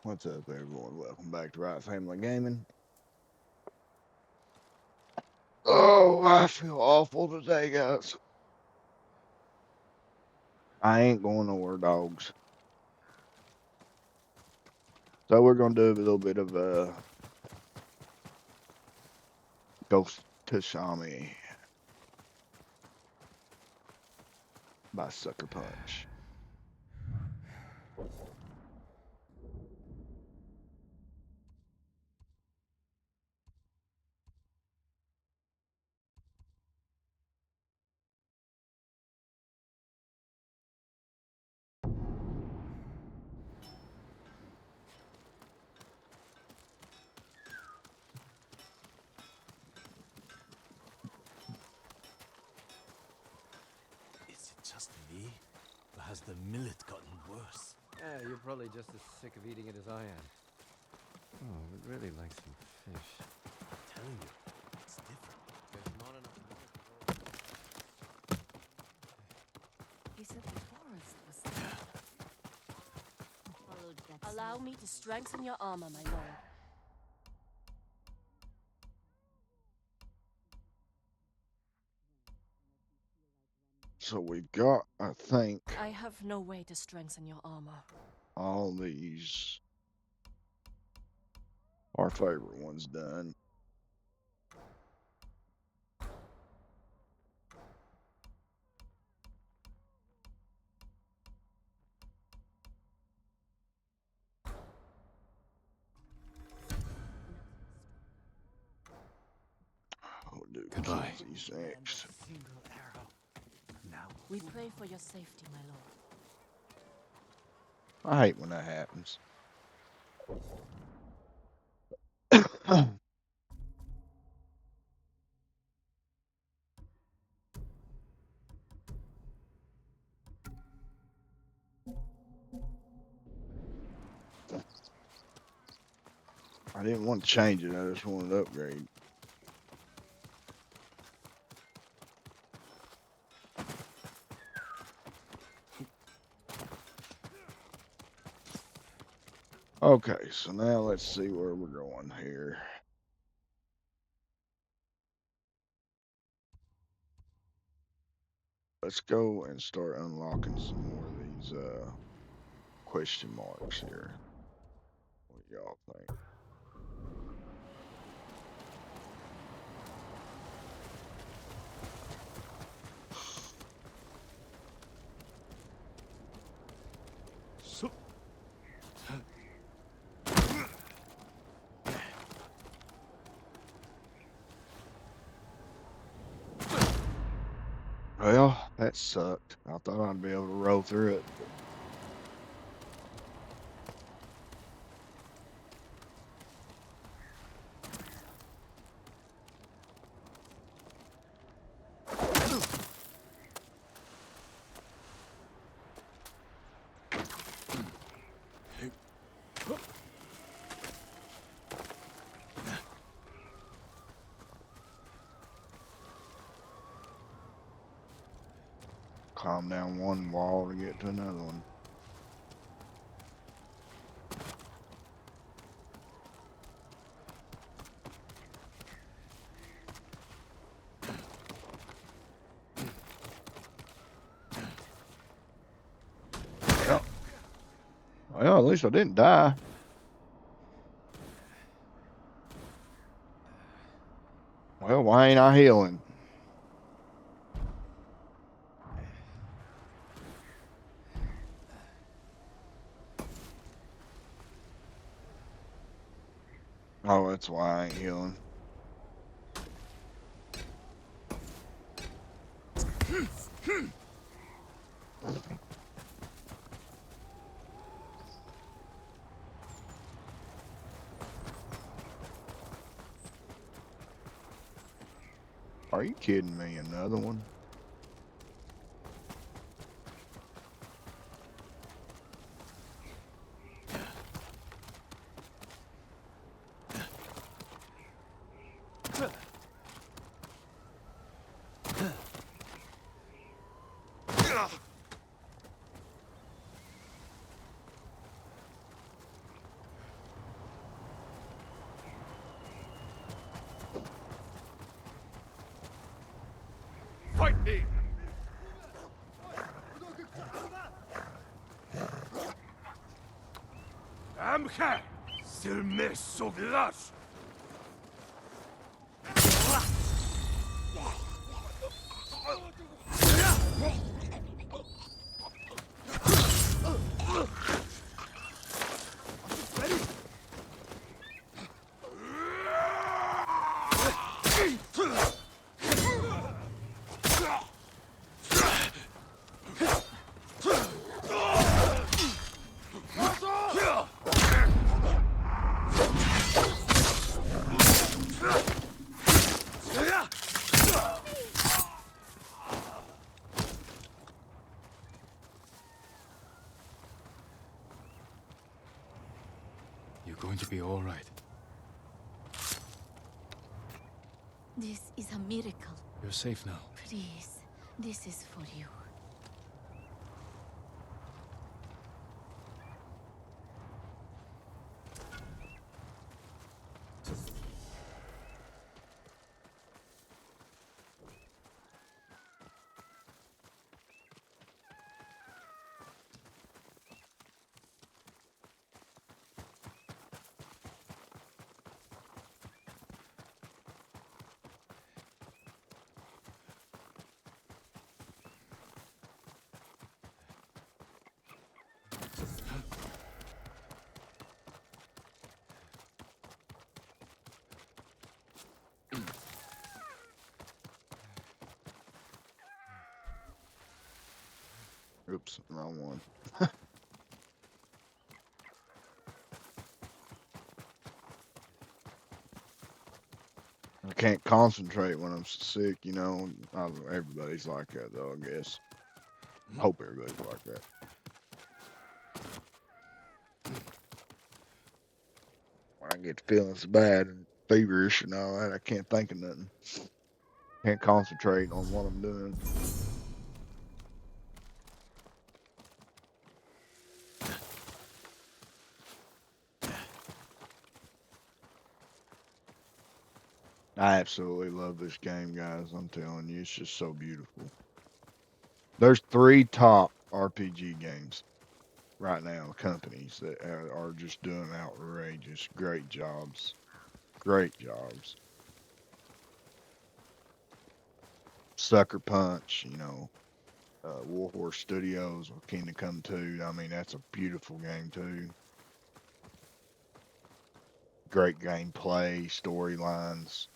What's up, everyone? Welcome back to Wright Family Gaming. Oh, I feel awful today, guys. I ain't going nowhere, dogs. So we're gonna do a little bit of Ghost of Tsushima by Sucker Punch. Is it just me? Or has the millet gotten worse? Yeah, you're probably just as sick of eating it as I am. Oh, I would really like some fish. I'm telling you, it's different. There's not enough millet for all. He said the forest was followed that. Allow me to strengthen your armor, my lord. So we've got, I think, I have no way to strengthen your armor. all these, our favorite ones done. We'll do Goodbye. these next. Single arrow. Now We pray for your safety, my lord. I hate when that happens. I didn't want to change it, I just wanted to upgrade. Okay, so now let's see where we're going here. Let's go and start unlocking some more of these question marks here. What do y'all think? so Well, that sucked. I thought I'd be able to roll through it. Climb down one wall to get to another one. Well, well, at least I didn't die. Well, why ain't I healing? Oh, that's why I ain't healing. Are you kidding me? Another one? Amche! Silme soglash! You're going to be all right. This is a miracle. You're safe now. Please, this is for you. Oops, wrong one. I can't concentrate when I'm sick, you know. Everybody's like that, though, I guess. I hope everybody's like that. When I get feeling so bad and feverish and all that, I can't think of nothing. Can't concentrate on what I'm doing. I absolutely love this game, guys. I'm telling you, it's just so beautiful. There's 3 top RPG games right now, companies that are just doing outrageous, great jobs. Great jobs. Sucker Punch, you know, Warhorse Studios with Kingdom Come 2. I mean, that's a beautiful game, too. Great gameplay, storylines.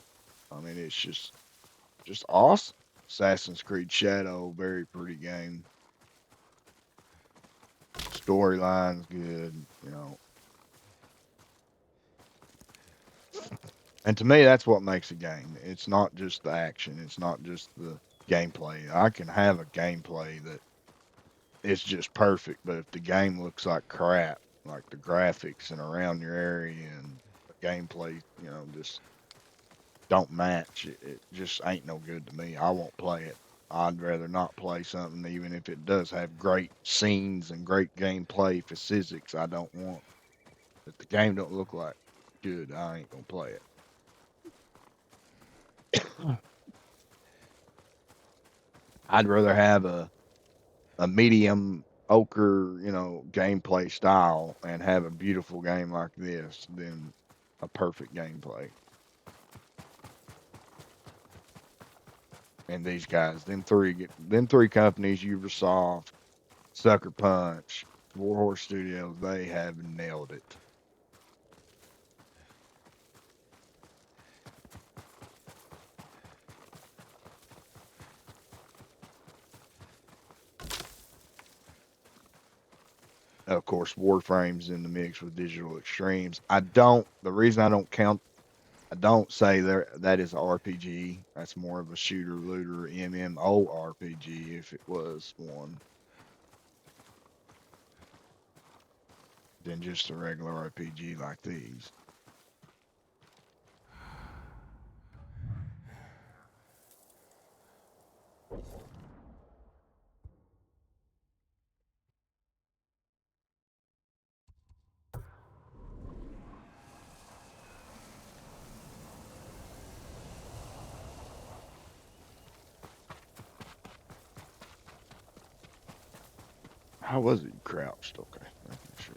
I mean, it's just awesome. Assassin's Creed Shadow, very pretty game. Storyline's good, you know. And to me, that's what makes a game. It's not just the action. It's not just the gameplay. I can have a gameplay that is just perfect, but if the game looks like crap, like the graphics and around your area and the gameplay, you know, just don't match, it just ain't no good to me. I won't play it. I'd rather not play something, even if it does have great scenes and great gameplay for physics. I don't want. If the game don't look like good, I ain't gonna play it. I'd rather have a medium ochre, you know, gameplay style and have a beautiful game like this than a perfect gameplay. And these guys, them three companies, Ubisoft, Sucker Punch, Warhorse Studios, they have nailed it. Of course, Warframe's in the mix with Digital Extremes. The reason I don't say that is RPG. That's more of a shooter looter MMORPG if it was one than just a regular RPG like these. How was it? You crouched. Okay. Making sure.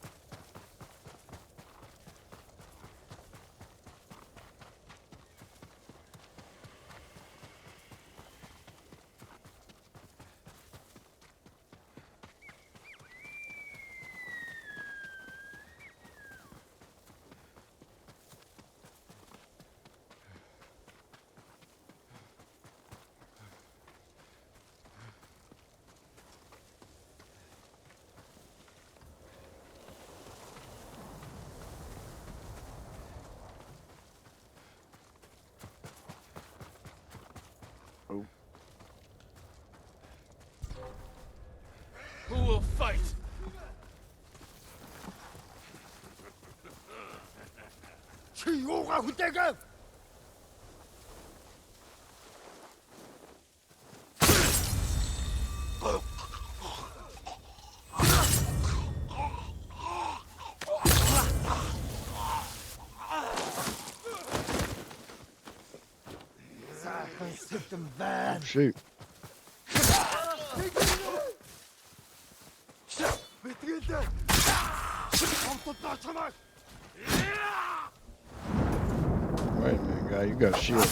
Oh, Who will fight? oh shoot. Wait a minute, guy. You got a shield.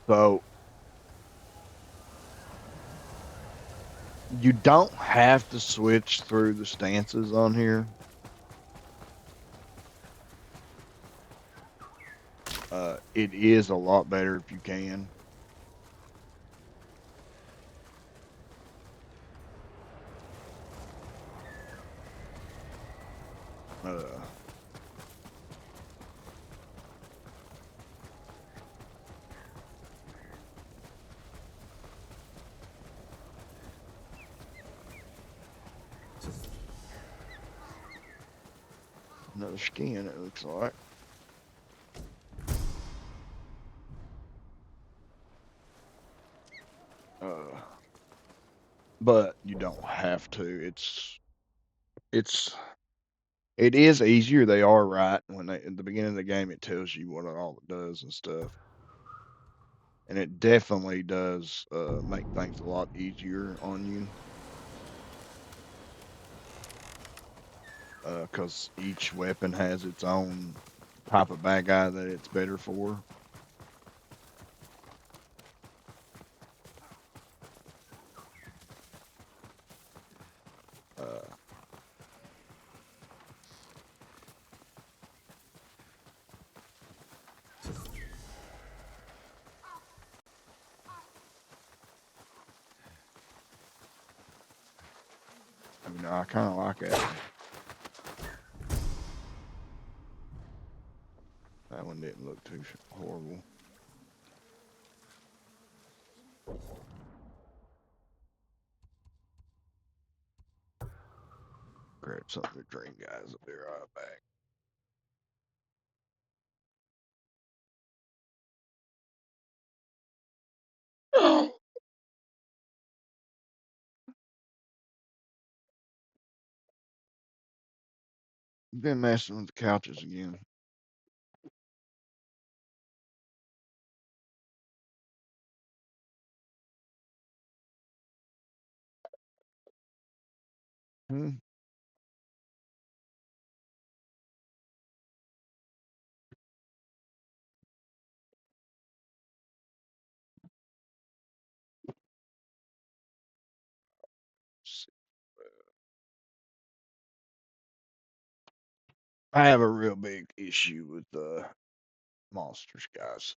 So you don't have to switch through the stances on here. It is a lot better if you can. Uh, another skin, it looks like. Uh, but you don't have to. It's it is easier. They are right when they at the beginning of the game. It tells you what all it does and stuff, and it definitely does make things a lot easier on you. Because each weapon has its own type of bad guy that it's better for. Uh, I kind of like that one. That one didn't look too horrible. Grab something to drink, guys. I'll be right back. Been messing with the couches again. Hmm. I have a real big issue with monsters, guys.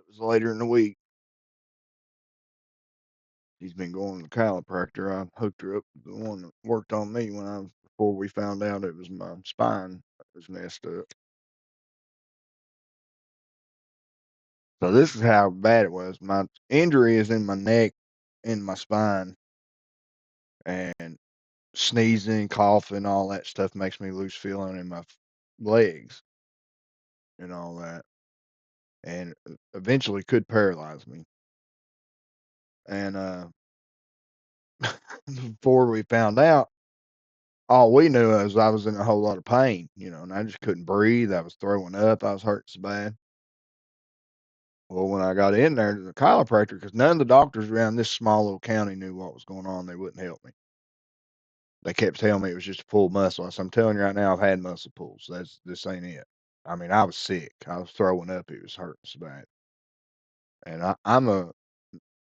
It was later in the week. She's been going to the chiropractor. I hooked her up with the one that worked on me before we found out it was my spine that was messed up. So this is how bad it was. My injury is in my neck, in my spine, and sneezing, coughing, all that stuff makes me lose feeling in my legs and all that, and eventually could paralyze me. And before we found out, all we knew was I was in a whole lot of pain, and I just couldn't breathe. I was throwing up. I was hurting so bad. Well, when I got in there to the chiropractor, because none of the doctors around this small little county knew what was going on, they wouldn't help me. They kept telling me it was just a pulled muscle. So I'm telling you right now, I've had muscle pulls. This ain't it. I mean, I was sick. I was throwing up. It was hurting so bad. And I'm a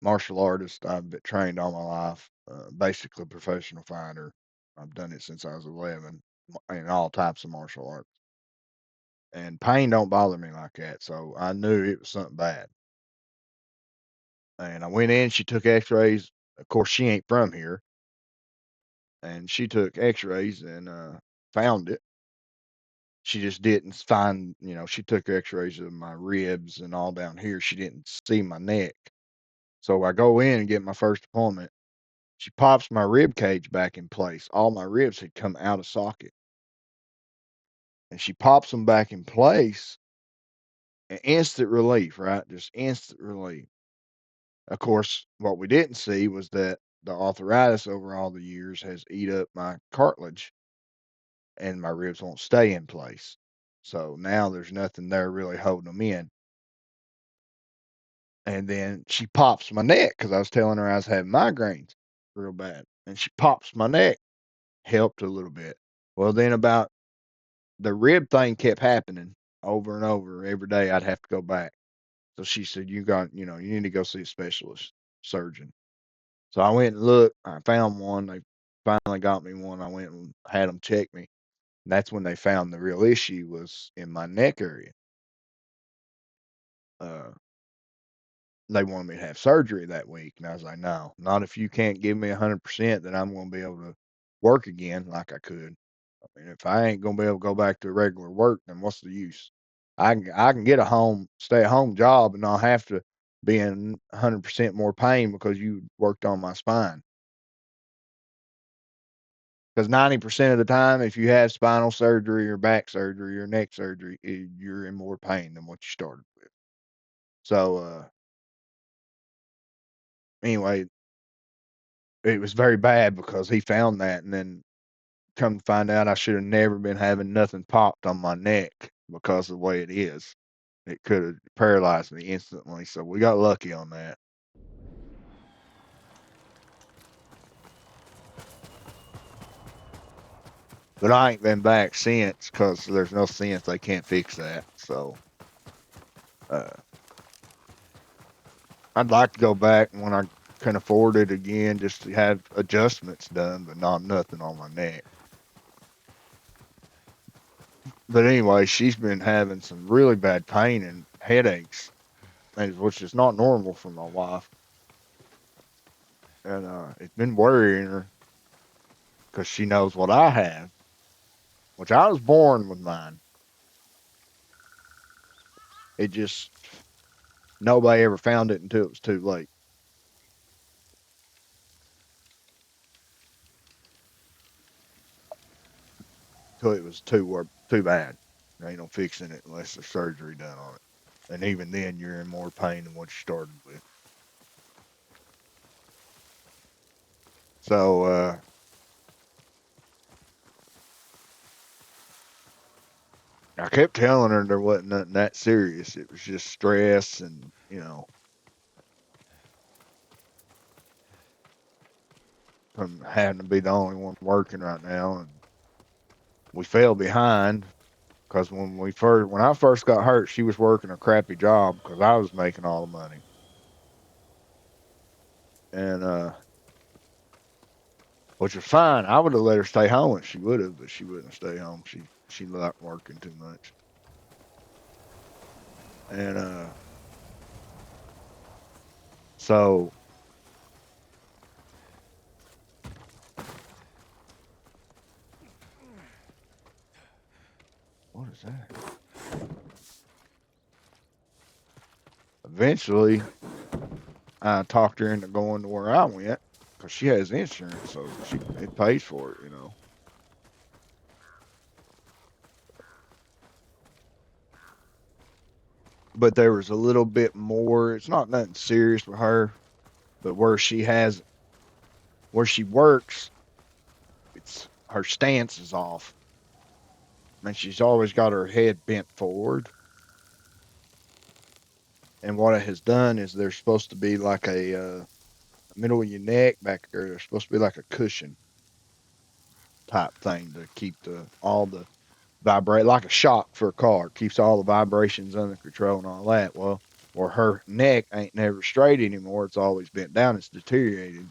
martial artist. I've been trained all my life, basically a professional fighter. I've done it since I was 11 in all types of martial arts. And pain don't bother me like that. So I knew it was something bad. And I went in, she took x-rays. Of course, she ain't from here. And she took x-rays and found it. She just didn't find, she took x-rays of my ribs and all down here. She didn't see my neck. So I go in and get my first appointment. She pops my rib cage back in place. All my ribs had come out of socket. And she pops them back in place. And instant relief, right? Just instant relief. Of course, what we didn't see was that the arthritis over all the years has eat up my cartilage and my ribs won't stay in place. So now there's nothing there really holding them in. And then she pops my neck because I was telling her I was having migraines real bad. And she pops my neck, helped a little bit. Well, then about the rib thing kept happening over and over. Every day I'd have to go back. So she said, you need to go see a specialist surgeon. So I went and looked. I found one. They finally got me one. I went and had them check me. And that's when they found the real issue was in my neck area. Uh, they wanted me to have surgery that week. And I was like, no, not if you can't give me 100% that I'm going to be able to work again like I could. I mean, if I ain't going to be able to go back to regular work, then what's the use? I can get a stay at home job and not have to be in 100% more pain because you worked on my spine. Because 90% of the time, if you have spinal surgery or back surgery or neck surgery, you're in more pain than what you started with. So, anyway, it was very bad because he found that, and then come to find out I should have never been having nothing popped on my neck because of the way it is. It could have paralyzed me instantly. So we got lucky on that. But I ain't been back since because there's no sense they can't fix that. So, uh, I'd like to go back when I can afford it again, just to have adjustments done, but not nothing on my neck. But anyway, she's been having some really bad pain and headaches, which is not normal for my wife. And it's been worrying her because she knows what I have, which I was born with mine. It just, nobody ever found it until it was too late. Till it was too bad. There ain't no fixing it unless there's surgery done on it. And even then, you're in more pain than what you started with. So, I kept telling her there wasn't nothing that serious. It was just stress and, from having to be the only one working right now. And we fell behind because when I first got hurt, she was working a crappy job because I was making all the money. And, which was fine. I would have let her stay home if she would have, but she wouldn't stay home. She liked working too much. And, So what is that? Eventually, I talked her into going to where I went because she has insurance, so it pays for it, you know. But there was a little bit more. It's not nothing serious with her, but where she works, it's her stance is off. And she's always got her head bent forward. And what it has done is there's supposed to be like a middle of your neck back there. There's supposed to be like a cushion type thing to keep all the vibrate like a shock for a car. Keeps all the vibrations under control and all that. Well, where her neck ain't never straight anymore. It's always bent down. It's deteriorated.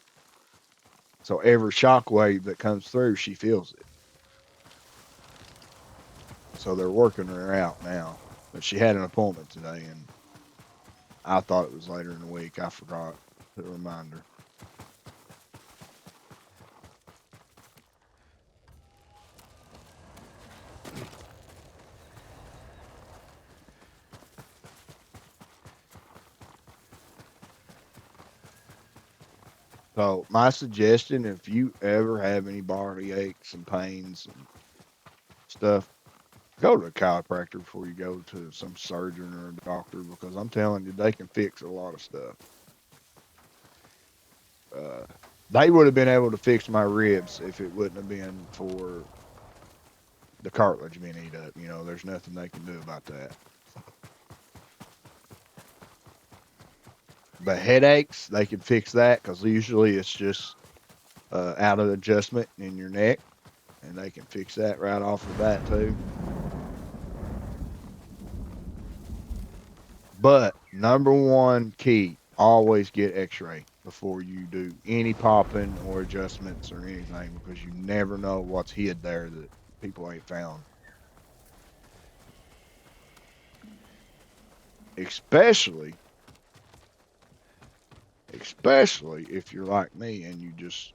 So every shock wave that comes through, she feels it. So they're working her out now. But she had an appointment today, and I thought it was later in the week. I forgot to remind her. So my suggestion, if you ever have any body aches and pains and stuff, go to a chiropractor before you go to some surgeon or a doctor because I'm telling you, they can fix a lot of stuff. Uh, they would have been able to fix my ribs if it wouldn't have been for the cartilage being eat up. You know, there's nothing they can do about that. The headaches, they can fix that because usually it's just out of adjustment in your neck, and they can fix that right off the bat too. But number one key, always get x-ray before you do any popping or adjustments or anything because you never know what's hid there that people ain't found. Especially, especially if you're like me and you just,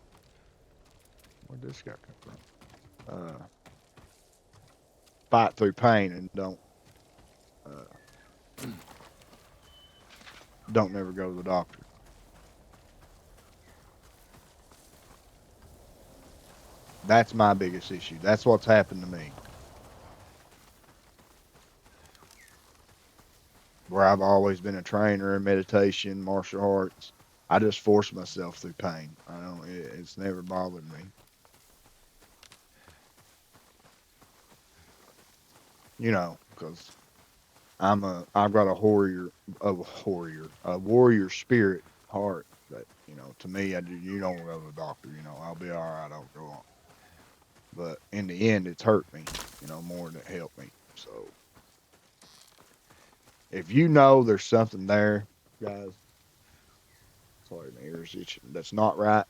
where'd this guy come from? Fight through pain and uh, don't never go to the doctor. That's my biggest issue. That's what's happened to me. Where I've always been a trainer in meditation, martial arts. I just force myself through pain. I don't. It's never bothered me. You know, because I've got a warrior spirit heart. That to me, you don't go to the doctor. I'll be all right. I'll go on. But in the end, it's hurt me. More than it helped me. So if you know there's something there, guys, sorry, my ears itching. That's not right.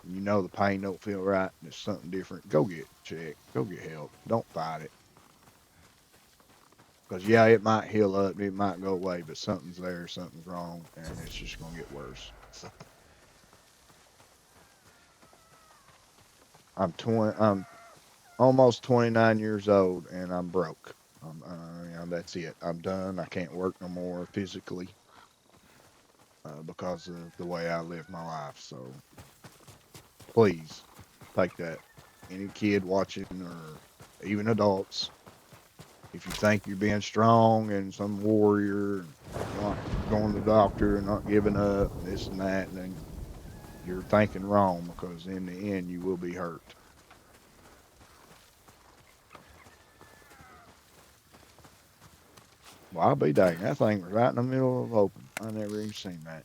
The pain don't feel right. And it's something different. Go get checked. Go get help. Don't fight it. Because yeah, it might heal up, it might go away, but something's there, something's wrong, and it's just gonna get worse. I'm almost 29 years old, and I'm broke. That's it. I'm done. I can't work no more physically because of the way I live my life. So please take that. Any kid watching or even adults, if you think you're being strong and some warrior, and not going to the doctor and not giving up, and this and that, then you're thinking wrong because in the end you will be hurt. Well, I'll be dang. That thing was right in the middle of open. I never even seen that.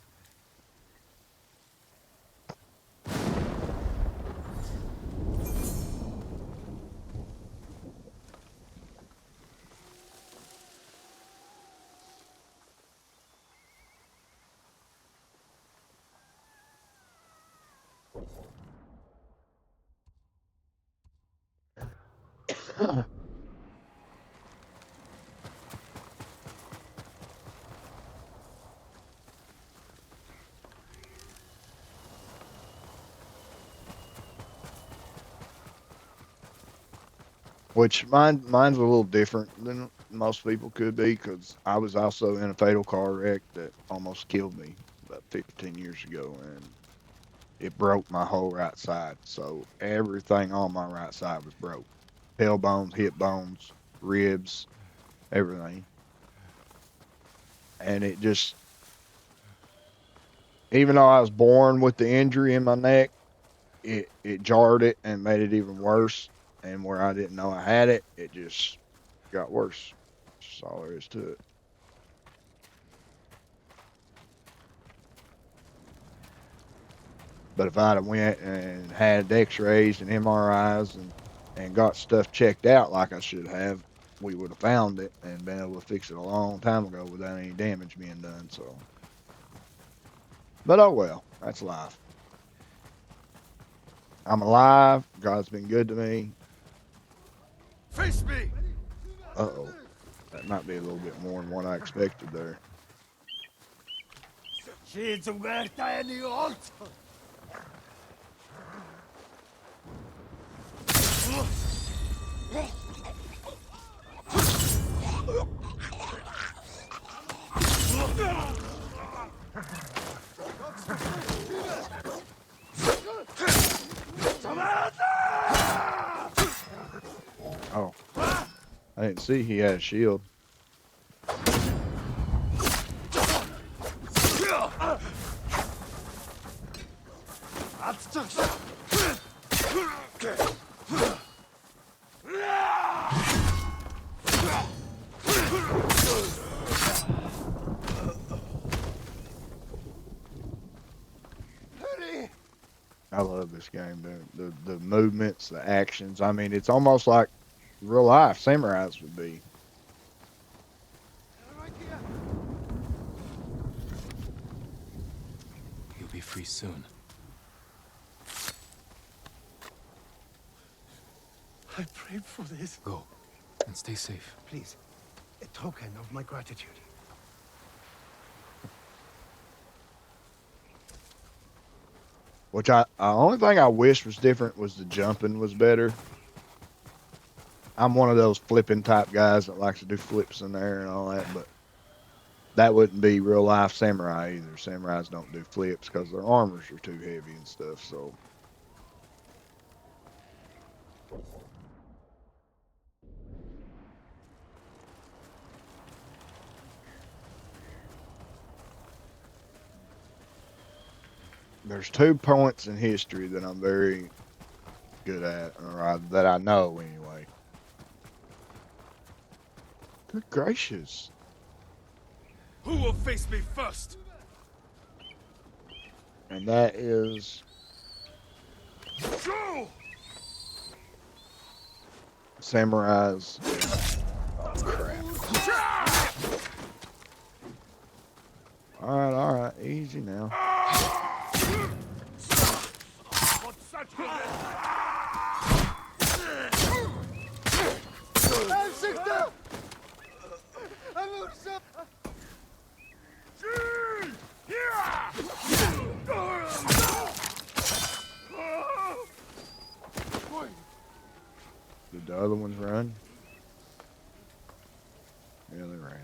which mine's a little different than most people could be because I was also in a fatal car wreck that almost killed me about 15 years ago, and it broke my whole right side. So everything on my right side was broke. Tailbones, hip bones, ribs, everything. And it just, even though I was born with the injury in my neck, it jarred it and made it even worse. And where I didn't know I had it, it just got worse. That's all there is to it. But if I'd have went and had X-rays and MRIs and got stuff checked out like I should have, we would have found it and been able to fix it a long time ago without any damage being done. So, but oh well, that's life. I'm alive. God's been good to me. Face me! Uh-oh. That might be a little bit more than what I expected there. Shades of Werther and the alt! Oh. I didn't see he had a shield. I love this game, dude. The movements, the actions. I mean, it's almost like real life samurais would be. You'll be free soon. I prayed for this. Go, and stay safe. Please, a token of my gratitude. Which only thing I wish was different was the jumping was better. I'm one of those flipping type guys that likes to do flips in there and all that, but that wouldn't be real life samurai either. Samurais don't do flips because their armors are too heavy and stuff. So there's 2 points in history that I'm very good at, or that I know anyway. Good gracious. Who will face me first? And that is Go! samurais. Oh, crap. All right, easy now. Did the other ones run? Yeah, they ran.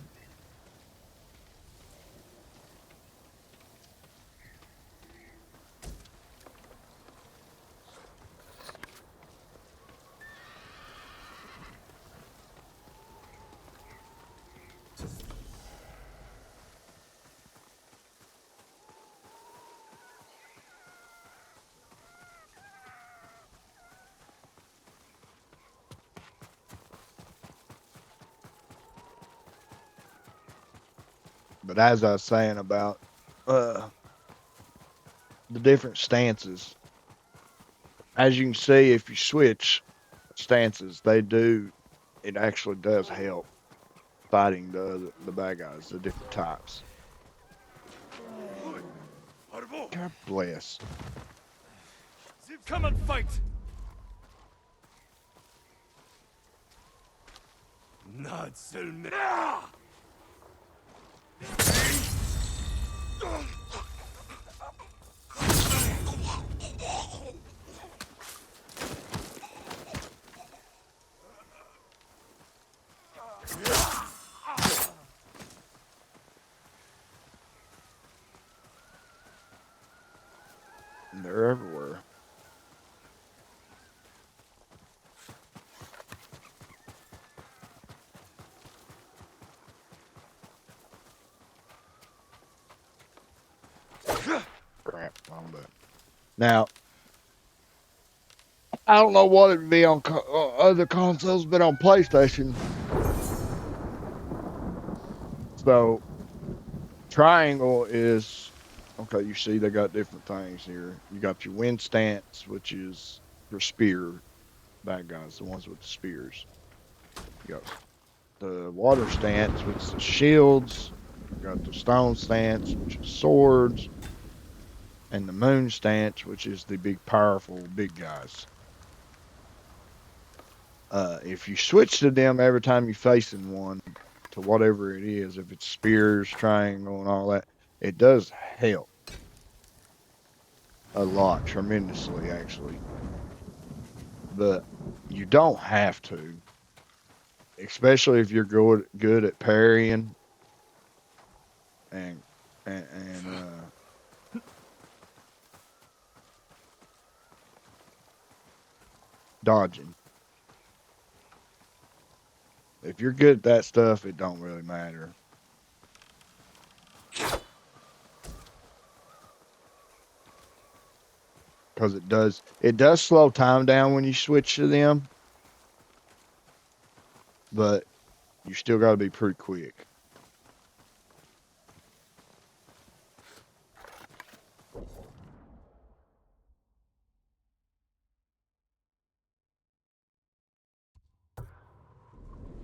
But as I was saying about the different stances, as you can see, if you switch stances, it actually does help fighting the bad guys, the different types. God bless. Come and fight! Not so now! Now, I don't know what it'd be on other consoles, but on PlayStation. So triangle is okay. You see, they got different things here. You got your wind stance, which is for spear bad guys, the ones with the spears. You got the water stance, which is shields. You got the stone stance, which is swords, and the moon stance, which is the big, powerful, big guys. If you switch to them every time you're facing one, to whatever it is, if it's spears, triangle, and all that, it does help a lot, tremendously, actually. But you don't have to, especially if you're good at parrying and and dodging. If you're good at that stuff, it don't really matter because it does slow time down when you switch to them, but you still got to be pretty quick.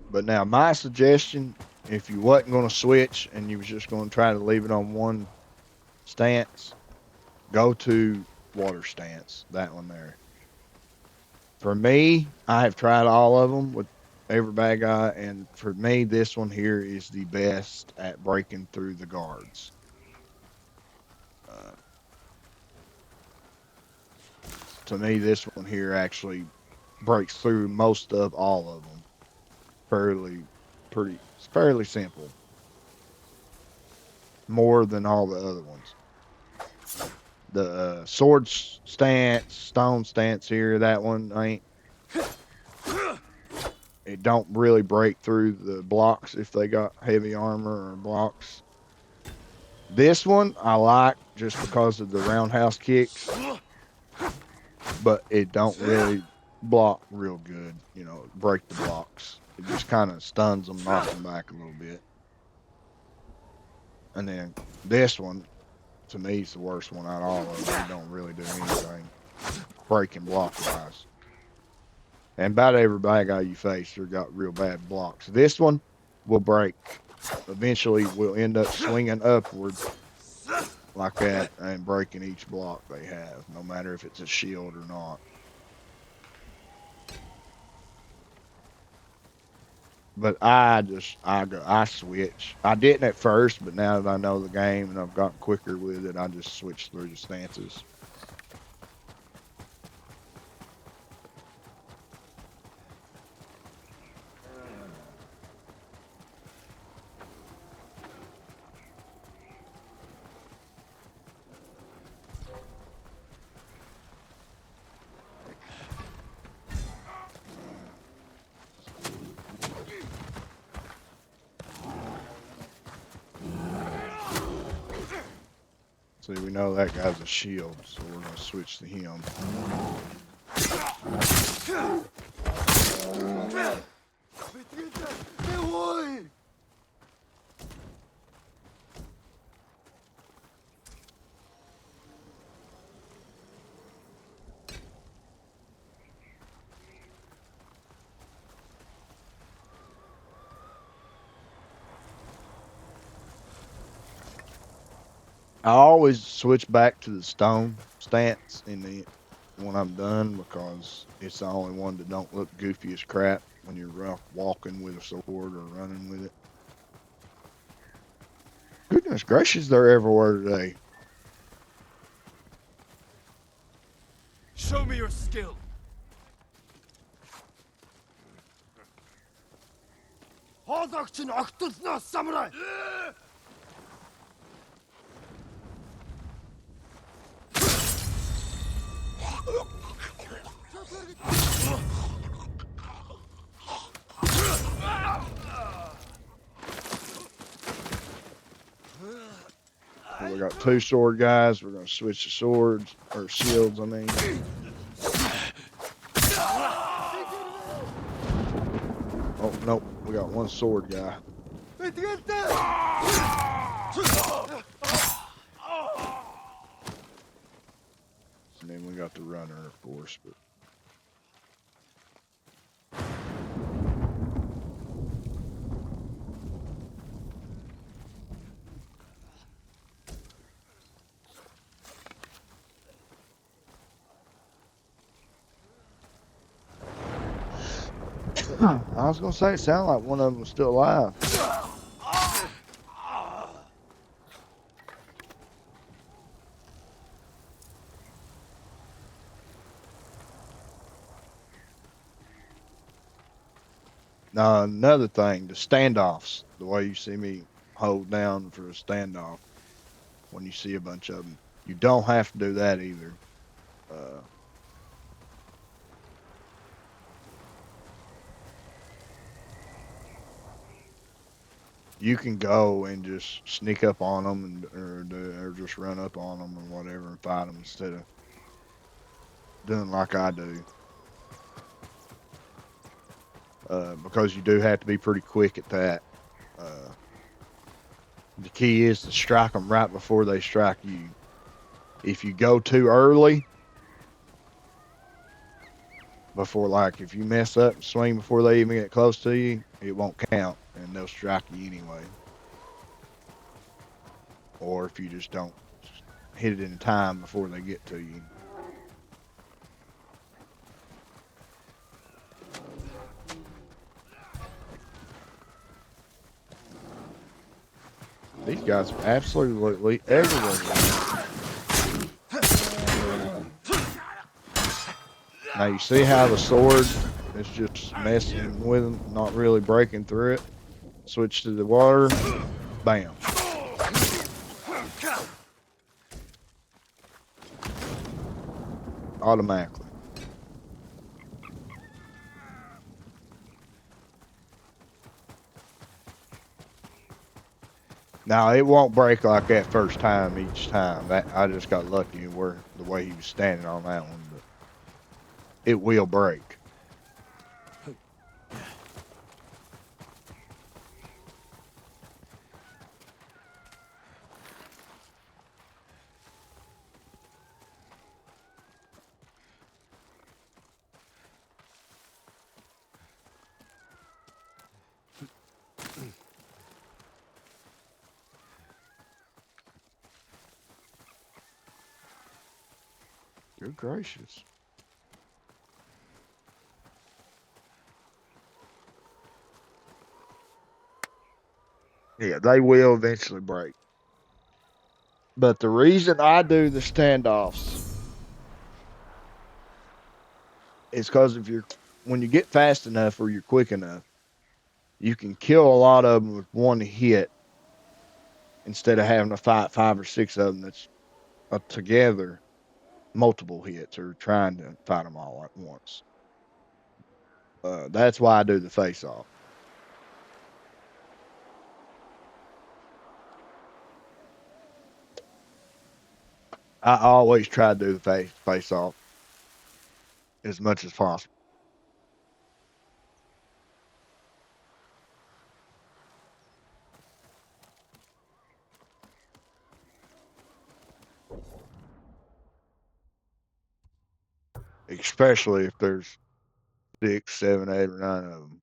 But now my suggestion, if you wasn't going to switch and you was just going to try to leave it on one stance, go to water stance, that one there. For me, I have tried all of them with every bad guy, and for me, this one here is the best at breaking through the guards. Uh, to me, this one here actually breaks through most of all of them. It's fairly simple. More than all the other ones. The sword stance, stone stance here, that one ain't. It don't really break through the blocks if they got heavy armor or blocks. This one I like just because of the roundhouse kicks, but it don't really block real good. Break the blocks. It just kind of stuns them, knocks them back a little bit. And then this one, to me, is the worst one out of all of them. It don't really do anything breaking block wise. And about every bad guy you face, they got real bad blocks. This one will break. Eventually, will end up swinging upward like that and breaking each block they have, no matter if it's a shield or not. But I switch. I didn't at first, but now that I know the game and I've gotten quicker with it, I just switch through the stances. See, we know that guy's a shield, so we're going to switch to him. I always switch back to the stone stance when I'm done because it's the only one that don't look goofy as crap when you're walking with a sword or running with it. Goodness gracious, they're everywhere today. Show me your skill. Samurai. we got 2 sword guys. We're gonna switch to swords or shields. I mean. Oh nope, we got 1 sword guy. And then we got the runner, of course. But I was gonna say it sounded like one of them was still alive. Now another thing, the standoffs. The way you see me hold down for a standoff when you see a bunch of them, you don't have to do that either. You can go and just sneak up on them or just run up on them or whatever and fight them instead of doing like I do. Because you do have to be pretty quick at that. The key is to strike them right before they strike you. If you go too early, if you mess up and swing before they even get close to you, it won't count and they'll strike you anyway. Or if you just don't hit it in time before they get to you. These guys are absolutely everywhere. Now you see how the sword is just messing with them, not really breaking through it. Switch to the water, bam. Automatically. Now it won't break like that first time each time. That I just got lucky where the way he was standing on that one, but it will break. Good gracious. Yeah, they will eventually break. But the reason I do the standoffs is because when you get fast enough or you're quick enough, you can kill a lot of them with one hit instead of having to fight 5 or 6 of them that's together, multiple hits, or trying to fight them all at once. That's why I do the face-off. I always try to do the face-off as much as possible. Especially if there's 6, 7, 8, or 9 of them.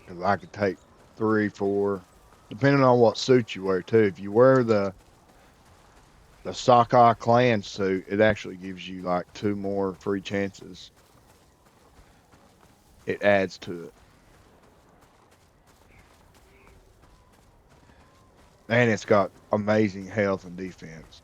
Because I could take 3, 4, depending on what suit you wear too. If you wear the Sakai clan suit, it actually gives you like 2 more free chances. It adds to it. And it's got amazing health and defense.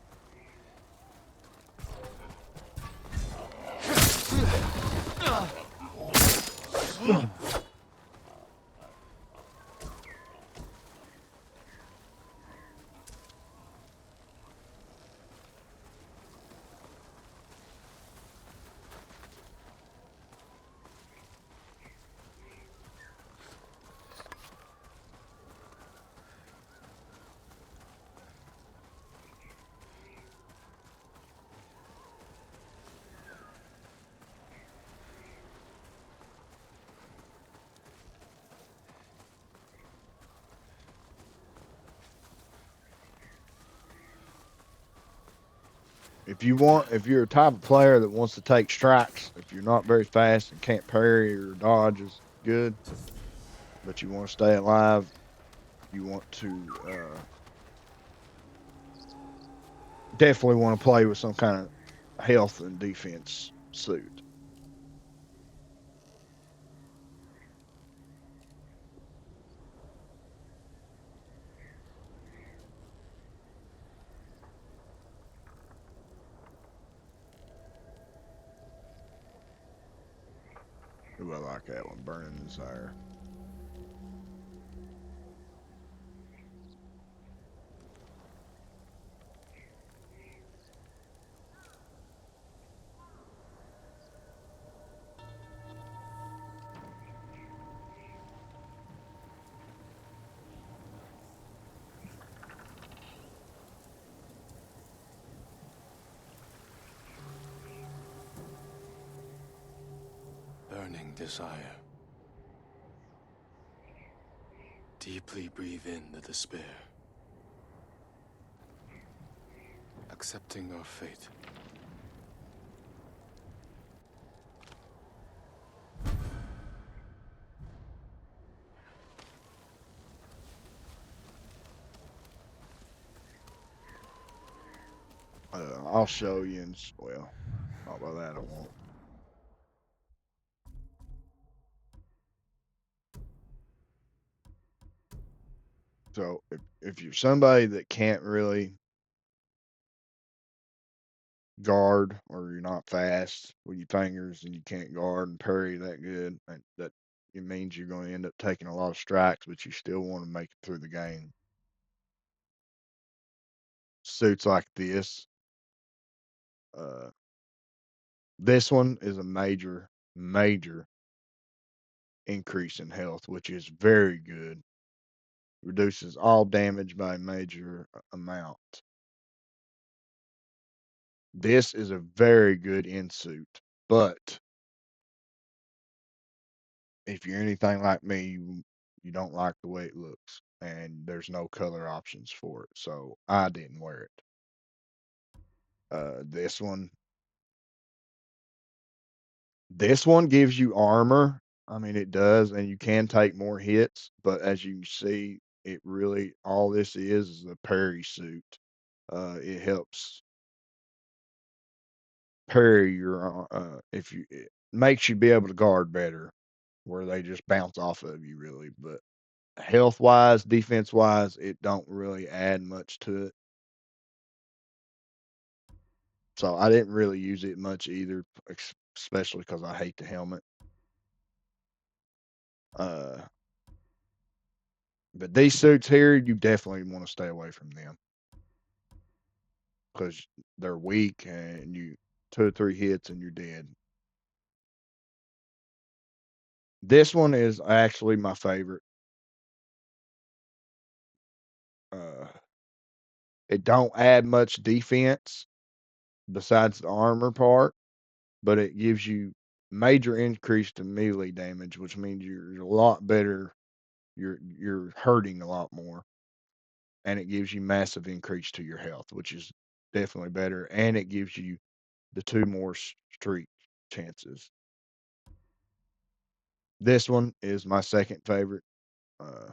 if you're a type of player that wants to take strikes, if you're not very fast and can't parry or dodge as good, but you want to stay alive, you want to definitely want to play with some kind of health and defense suit. Ooh, I like that one, Burning Desire. Burning desire. Deeply breathe in the despair. Accepting our fate. I'll show you, and well, not by that I won't. So if you're somebody that can't really guard or you're not fast with your fingers and you can't guard and parry that good, and that it means you're going to end up taking a lot of strikes, but you still want to make it through the game. Suits like uh, this one is a major increase in health, which is very good. Reduces all damage by a major amount. This is a very good in suit, but if you're anything like me, you don't like the way it looks, and there's no color options for it, so I didn't wear it. This one, gives you armor. I mean, it does, and you can take more hits, but as you can see, it really all this is a parry suit. It helps parry your if you it makes you be able to guard better, where they just bounce off of you really, but health wise, defense wise, it don't really add much to it. So I didn't really use it much either, especially because I hate the helmet. Uh, but these suits here, you definitely want to stay away from them because they're weak and you 2 or 3 hits and you're dead. This one is actually my favorite. Uh, it don't add much defense besides the armor part, but it gives you major increase to melee damage, which means you're a lot better. You're hurting a lot more, and it gives you massive increase to your health, which is definitely better, and it gives you the 2 more streak chances. This one is my second favorite. Uh,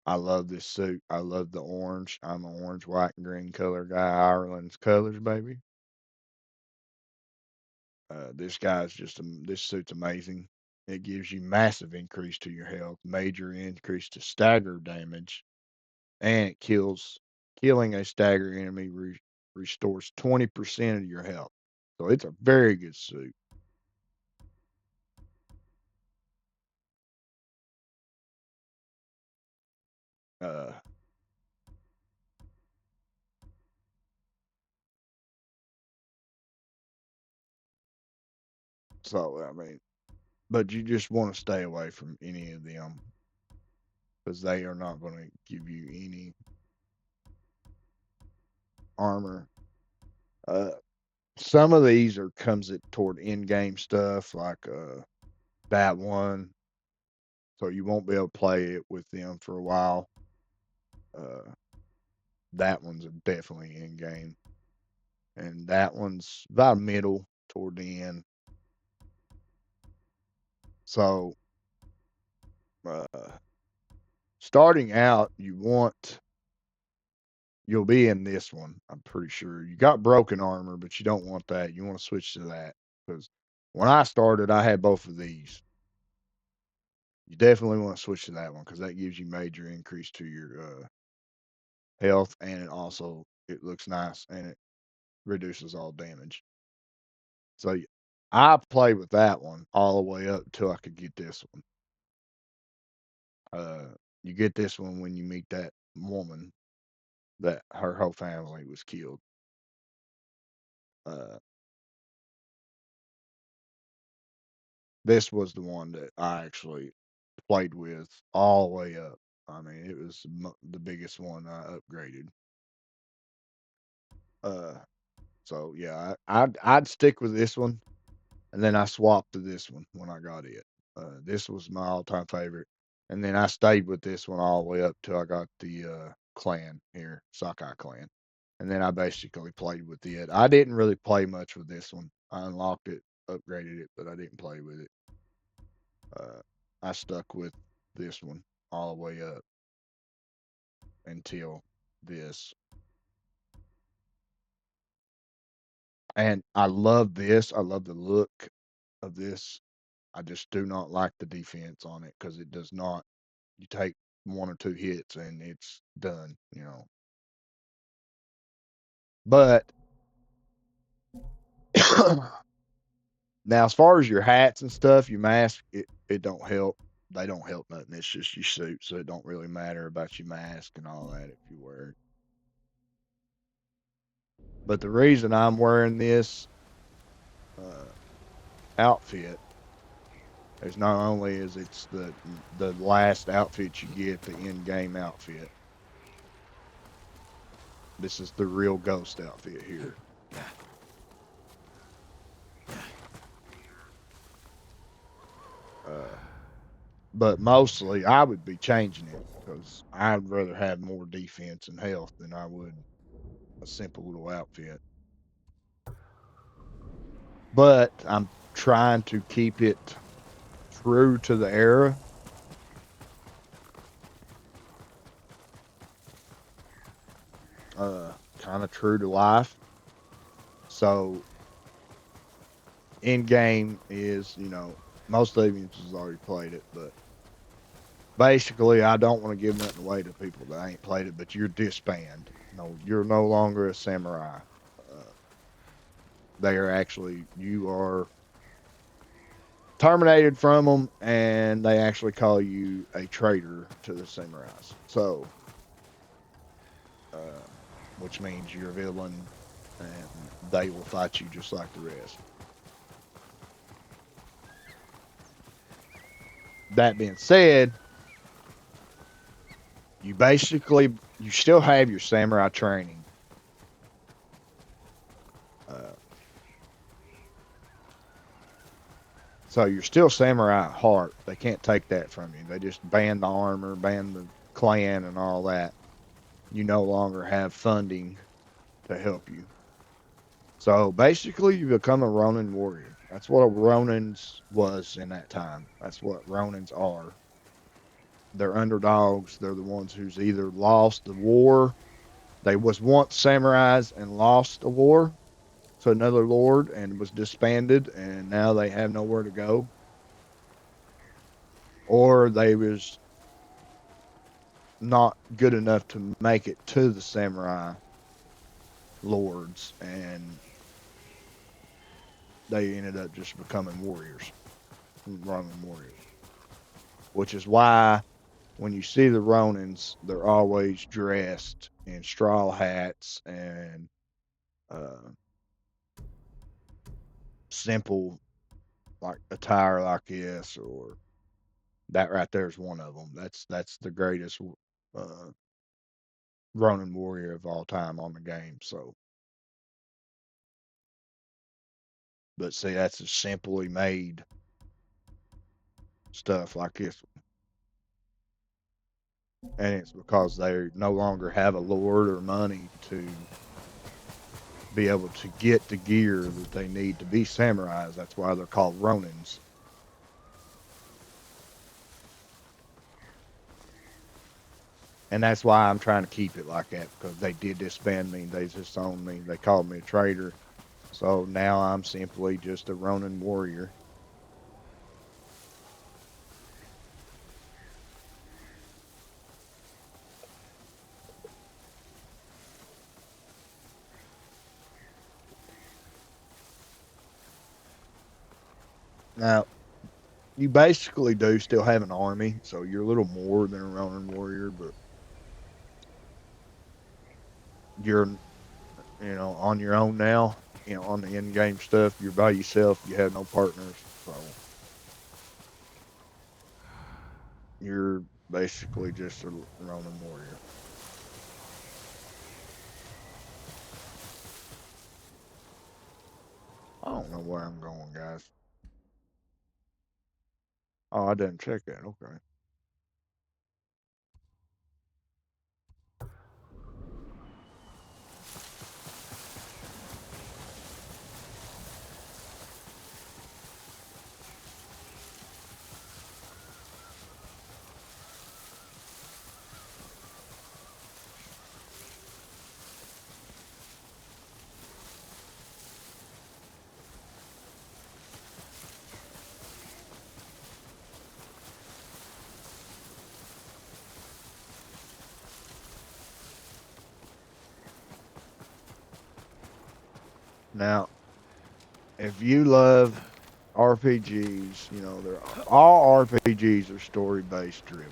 I love this suit. I love the orange. I'm an orange, white, and green color guy. Ireland's colors, baby. This suit's amazing. It gives you massive increase to your health, major increase to stagger damage, and it killing a stagger enemy restores 20% of your health. So it's a very good suit. Uh, so I mean, but you just want to stay away from any of them because they are not going to give you any armor. Uh, some of these are comes it toward in game stuff like that one, so you won't be able to play it with them for a while. Uh, that one's definitely in game. and that one's about middle toward the end. So, uh, starting out, you'll be in this one. I'm pretty sure you got broken armor, but you don't want that. You want to switch to that because when I started, I had both of these. You definitely want to switch to that one because that gives you major increase to your health, and it looks nice and it reduces all damage. So I played with that one all the way up until I could get this one. You get this one when you meet that woman that her whole family was killed. Uh, this was the one that I actually played with all the way up. I mean, it was the biggest one I upgraded. Uh, so yeah, I'd stick with this one, and then I swapped to this one when I got it. This was my all-time favorite, and then I stayed with this one all the way up till I got the clan here, Sakai clan, and then I basically played with it. I didn't really play much with this one. I unlocked it, upgraded it, but I didn't play with it. Uh, I stuck with this one all the way up until this. And I love this. I love the look of this. I just do not like the defense on it because it does not. You take one or two hits and it's done, you know. But now, as far as your hats and stuff, your mask, it don't help. They don't help nothing. It's just your suit, so it don't really matter about your mask and all that if you wear it. But the reason I'm wearing this uh, outfit is not only is it's the last outfit you get, the in game outfit. This is the real ghost outfit here. Uh, but mostly I would be changing it because I'd rather have more defense and health than I would a simple little outfit. But I'm trying to keep it true to the era, kind of true to life. So in game is, most of you has already played it, but basically I don't want to give nothing away to people that ain't played it, but you're disbanded. No, you're no longer a samurai. Uh, you are terminated from them, and they actually call you a traitor to the samurais. So, uh, which means you're a villain, and they will fight you just like the rest. That being said, you still have your samurai training. Uh, so you're still samurai at heart. They can't take that from you. They just ban the armor, ban the clan, and all that. You no longer have funding to help you. So basically, you become a Ronin warrior. That's what a Ronin's was in that time. That's what Ronins are. They're underdogs. They're the ones who's either lost the war. They was once samurais and lost the war to another lord and was disbanded, and now they have nowhere to go. Or they was not good enough to make it to the samurai lords, and they ended up just becoming warriors, Ronin warriors. Which is why when you see the Ronins, they're always dressed in straw hats and uh, simple like attire like this, or that right there is one of them. That's the greatest uh, Ronin warrior of all time on the game. So, but see, that's a simply made stuff like this, and it's because they no longer have a lord or money to be able to get the gear that they need to be samurais. That's why they're called Ronins. And that's why I'm trying to keep it like that, because they did disband me. They disowned me. They called me a traitor. So now I'm simply just a Ronin warrior. Now, you basically do still have an army, so you're a little more than a Ronin warrior, but you're, on your own now. On the in-game stuff, you're by yourself. You have no partners, so you're basically just a Ronin warrior. I don't know where I'm going, guys. Oh, I didn't check that. Okay. Now, if you love RPGs, they're all RPGs are story based driven.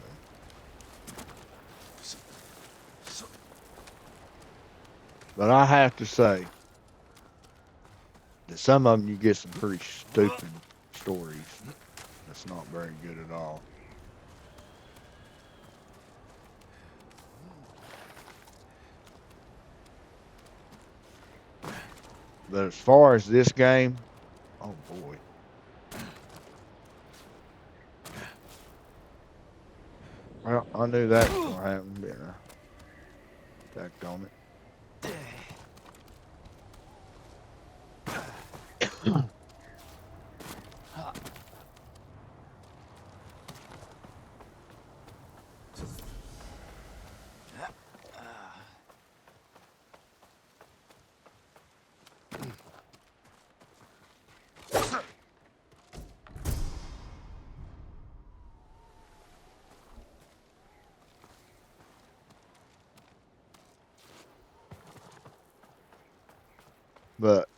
But I have to say that some of them you get some pretty stupid stories. That's not very good at all. But as far as this game, oh boy. Well, I knew that was gonna happen, didn't I? Tacked on it. But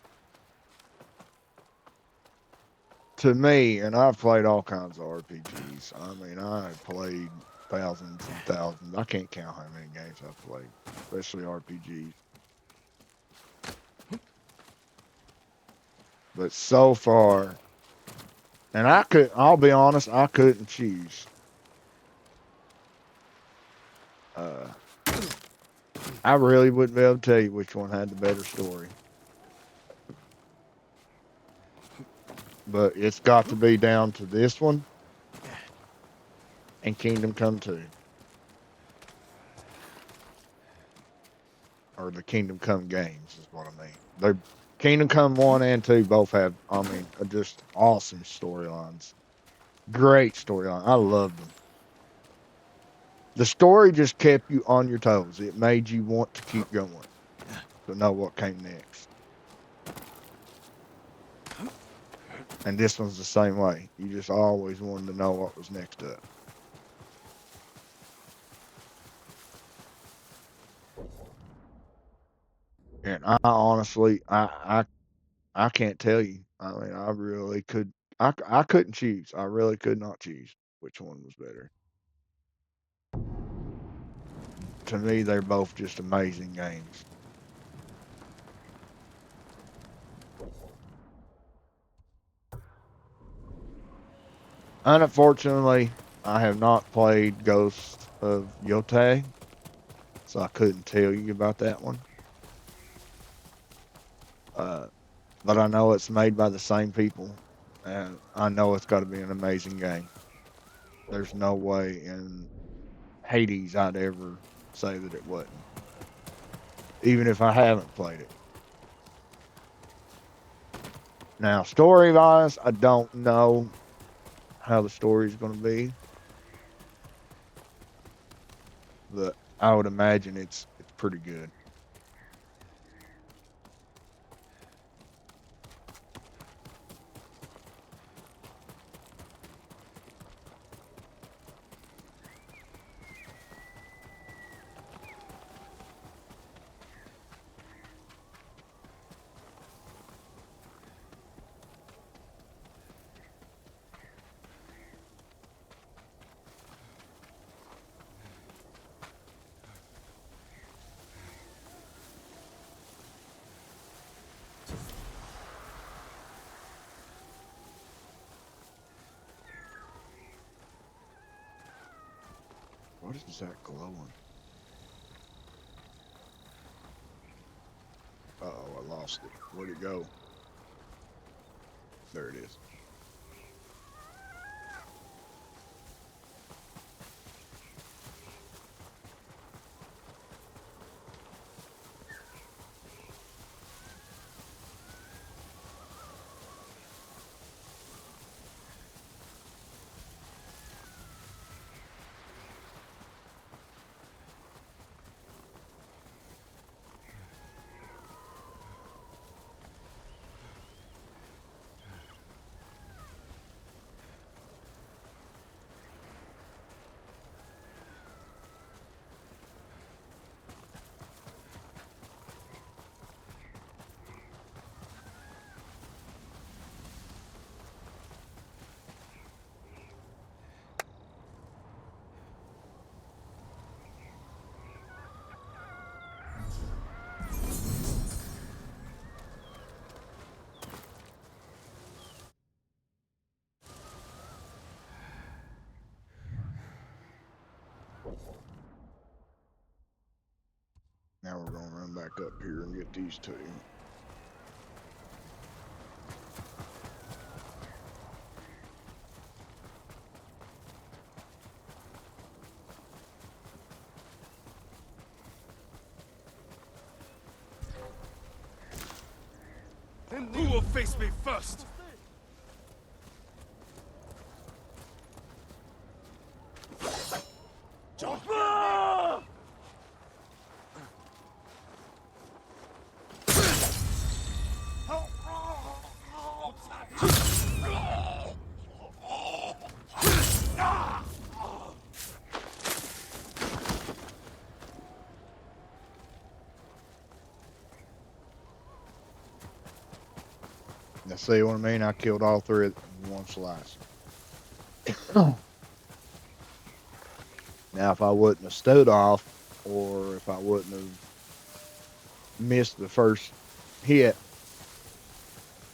to me, and I've played all kinds of RPGs. I mean, I've played thousands and thousands. I can't count how many games I've played, especially RPGs. But so far, and I'll be honest, I couldn't choose. Uh, I really wouldn't be able to tell you which one had the better story. But it's got to be down to this one and Kingdom Come 2. Or the Kingdom Come games is what I mean. They Kingdom Come 1 and 2 both have, just awesome storylines. Great storyline. I loved them. The story just kept you on your toes. It made you want to keep going to know what came next. And this one's the same way. You just always wanted to know what was next up. And I honestly, I can't tell you. I mean, I really could. I couldn't choose. I really could not choose which one was better. To me, they're both just amazing games. Unfortunately, I have not played Ghost of Yote, so I couldn't tell you about that one. Uh, but I know it's made by the same people, and I know it's got to be an amazing game. There's no way in Hades I'd ever say that it wasn't, even if I haven't played it. Now, story wise, I don't know how the story's going to be, but I would imagine it's pretty good. What is that glowing? Uh-oh, I lost it. Where'd it go? There it is. Now we're going to run back up here and get these two. Who will face me first? Now, see what I mean? I killed all three in one slice. Now, if I wouldn't have stood off, or if I wouldn't have missed the first hit,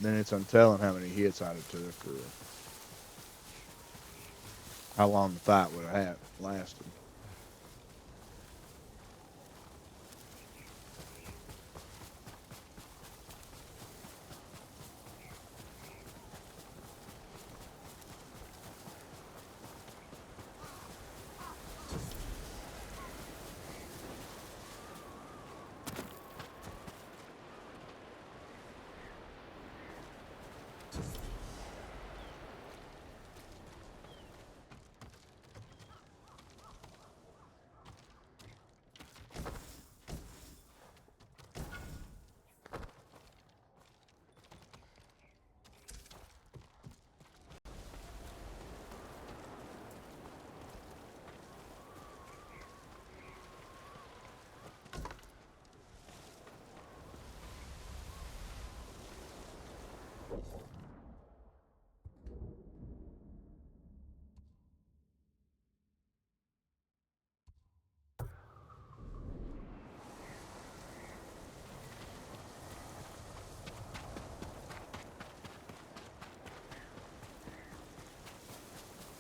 then it's untelling how many hits I'd have took or how long the fight would have lasted.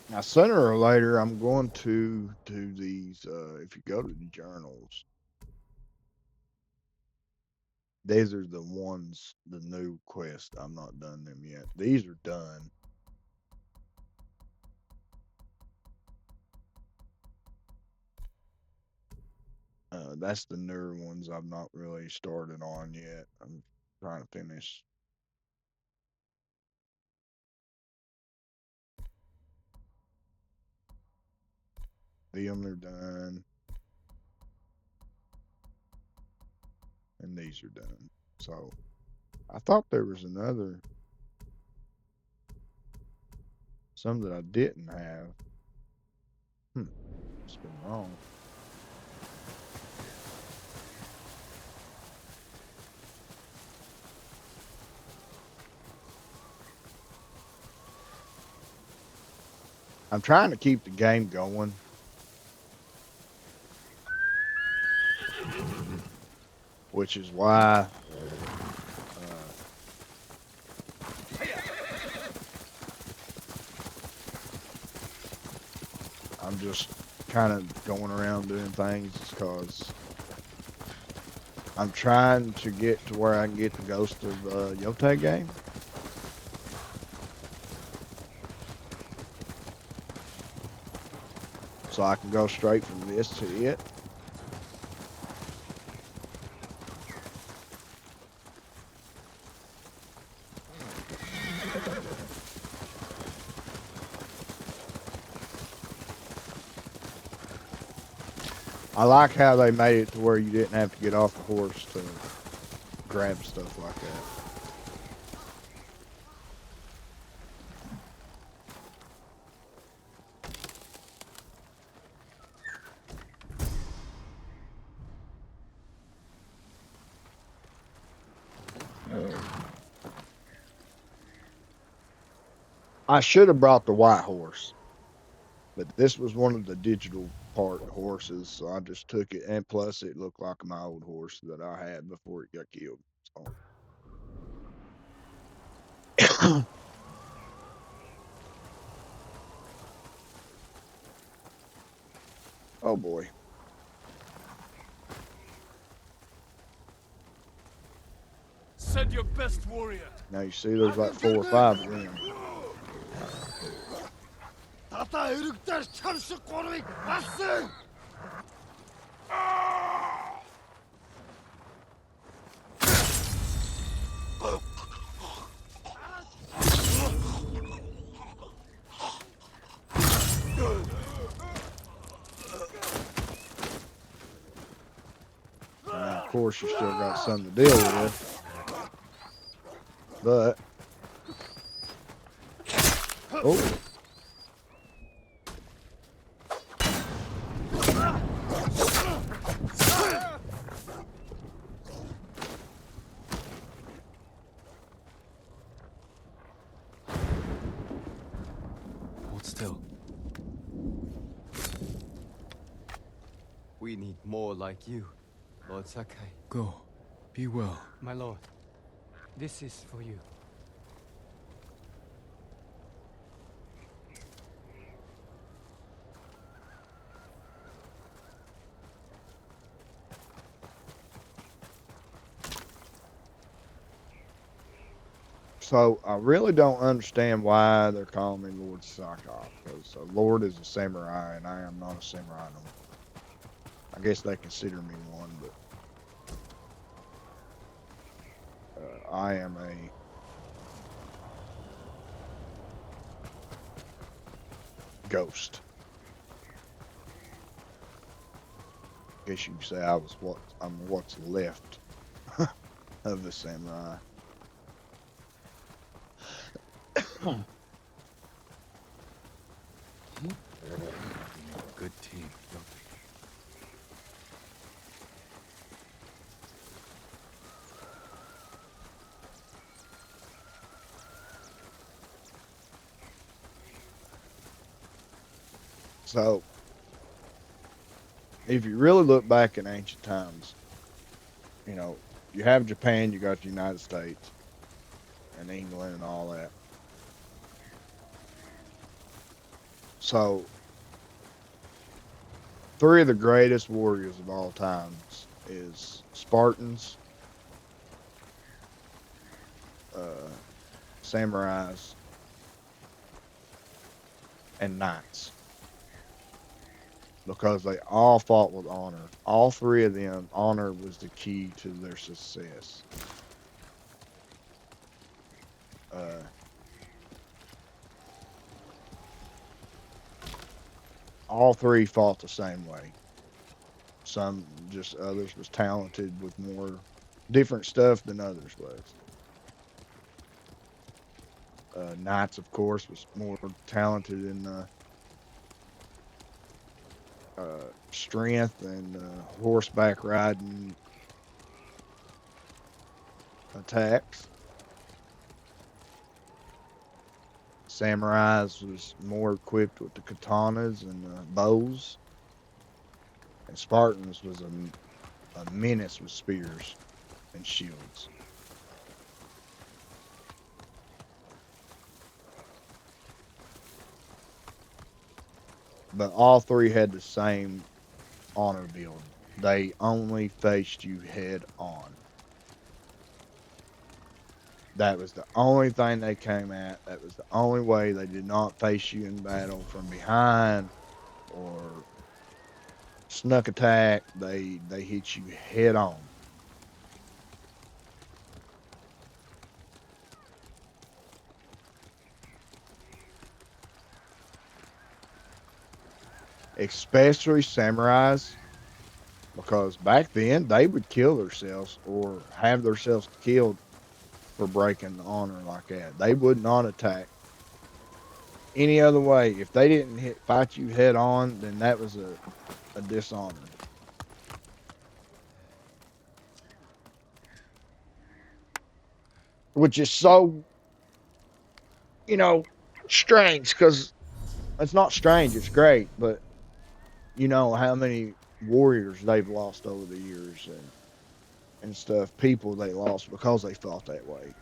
Now, sooner or later, I'm going to do these. If you go to the journals, these are the ones, the new quest. I'm not done them yet. These are done. That's the newer ones I've not really started on yet. I'm trying to finish Them are done. And these are done. So I thought there was some that I didn't have. It's been wrong. I'm trying to keep the game going. Which is why I'm just kind of going around doing things because I'm trying to get to where I can get the Ghost of Yote game. So I can go straight from this to it. I like how they made it to where you didn't have to get off the horse to grab stuff like that. I should have brought the white horse, but this was one of the digital part horses, so I just took it. And plus, it looked like my old horse that I had before it got killed. So. Oh boy. Send your best warrior. Now you see there's like 4 or 5 of them. Тата өргөдөр чам шиг гурвыг алсан. Now, of course, you still got some to deal with. But. Oh. Hold still. We need more like you, Lord Sakai. Go. Be well. My lord, this is for you. So I really don't understand why they're calling me Lord Sakai, because a lord is a samurai, and I am not a samurai no more. I guess they consider me one, but I am a ghost. I guess you could say I'm what's left of the samurai. Good team, don't they? So, if you really look back in ancient times, you know, you have Japan, you got the United States, and England and all that. So, 3 of the greatest warriors of all times is Spartans, samurais, and knights. Because they all fought with honor. All 3 of them, honor was the key to their success. All three fought the same way. Some just others was talented with more different stuff than others was. Knights, of course, was more talented in strength and horseback riding attacks. Samurais was more equipped with the katanas and bows, and Spartans was a menace with spears and shields. But all three had the same honor build. They only faced you head on. That was the only thing they came at. That was the only way. They did not face you in battle from behind or snuck attack. They hit you head on. Especially samurais, because back then they would kill themselves or have themselves killed for breaking the honor like that. They would not attack any other way. If they didn't fight you head on, then that was a dishonor. Which is so, you know, strange because it's not strange, it's great, but you know how many warriors they've lost over the years and stuff, people they lost because they fought that way.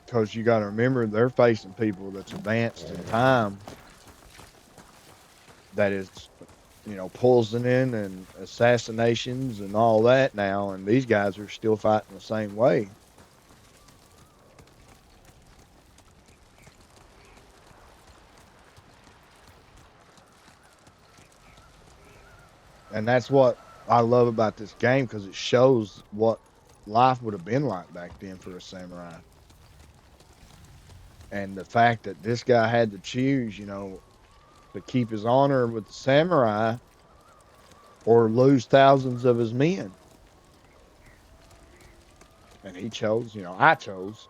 Because you got to remember they're facing people that's advanced in time, that is, you know, poisoning and assassinations and all that now, and these guys are still fighting the same way. And that's what I love about this game, because it shows what life would have been like back then for a samurai. And the fact that this guy had to choose, you know, to keep his honor with the samurai or lose thousands of his men. And he chose, you know, I chose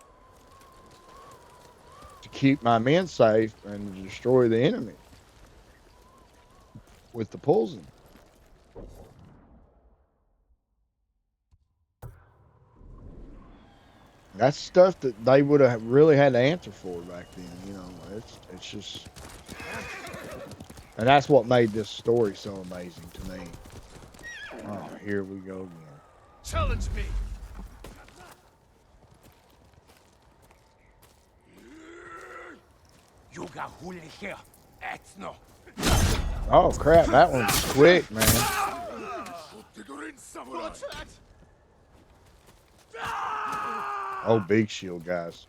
to keep my men safe and to destroy the enemy with the poison. That's stuff that they would have really had to answer for back then. You know, it's just, and that's what made this story so amazing to me. Oh, here we go again. Challenge me. Yuga hule here. Etno. Oh crap, that one was quick, man. Oh, big shield, guys.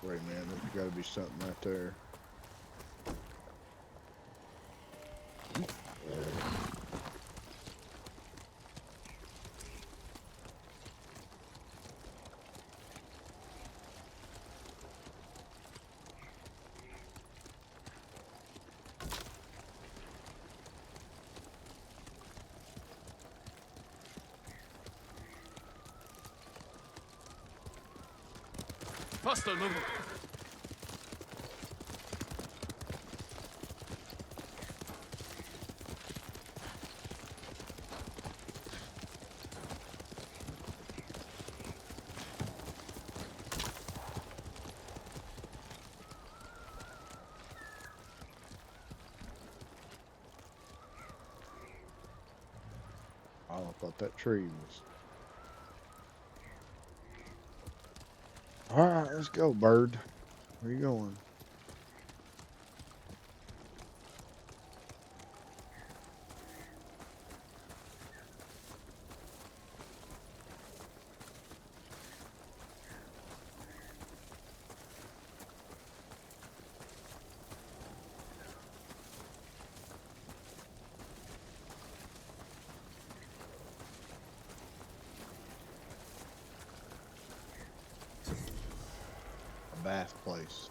Wait, man, there's got to be something right there. Faster, move. Oh, I thought that tree was. All right, let's go, bird. Where you going? A bath place.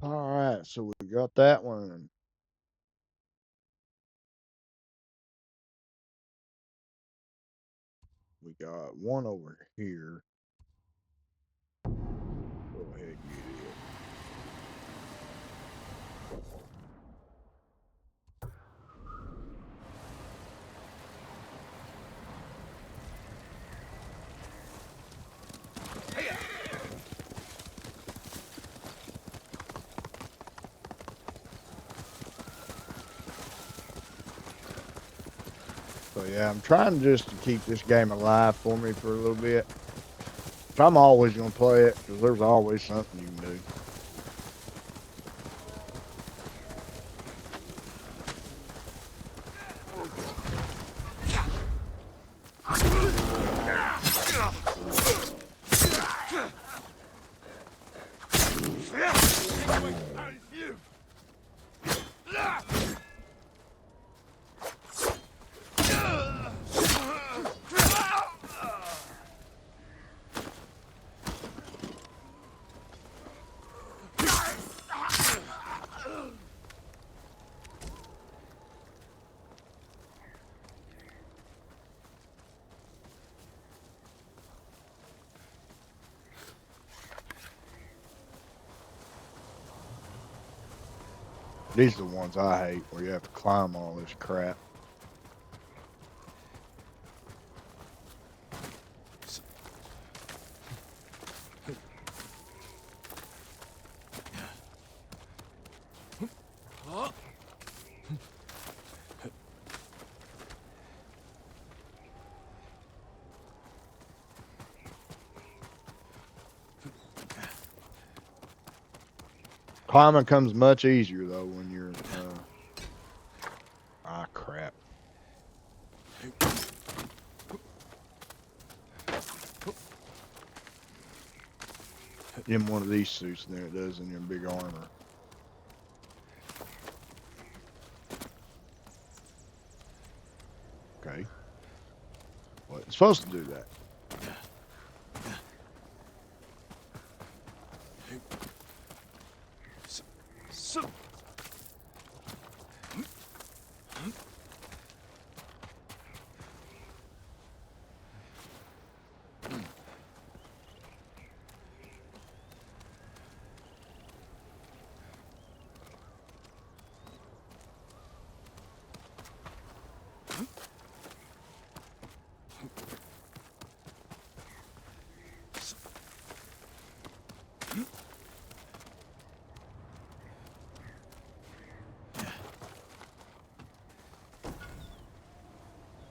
All right, so we got that one. We got one over here. Go ahead and get it. So yeah, I'm trying just to keep this game alive for me for a little bit. But I'm always gonna play it because there's always something you can do. These are the ones I hate, where you have to climb all this crap. Climbing comes much easier though when you're. Ah, crap. In one of these suits than it does in your big armor. Okay. Well, it's supposed to do that.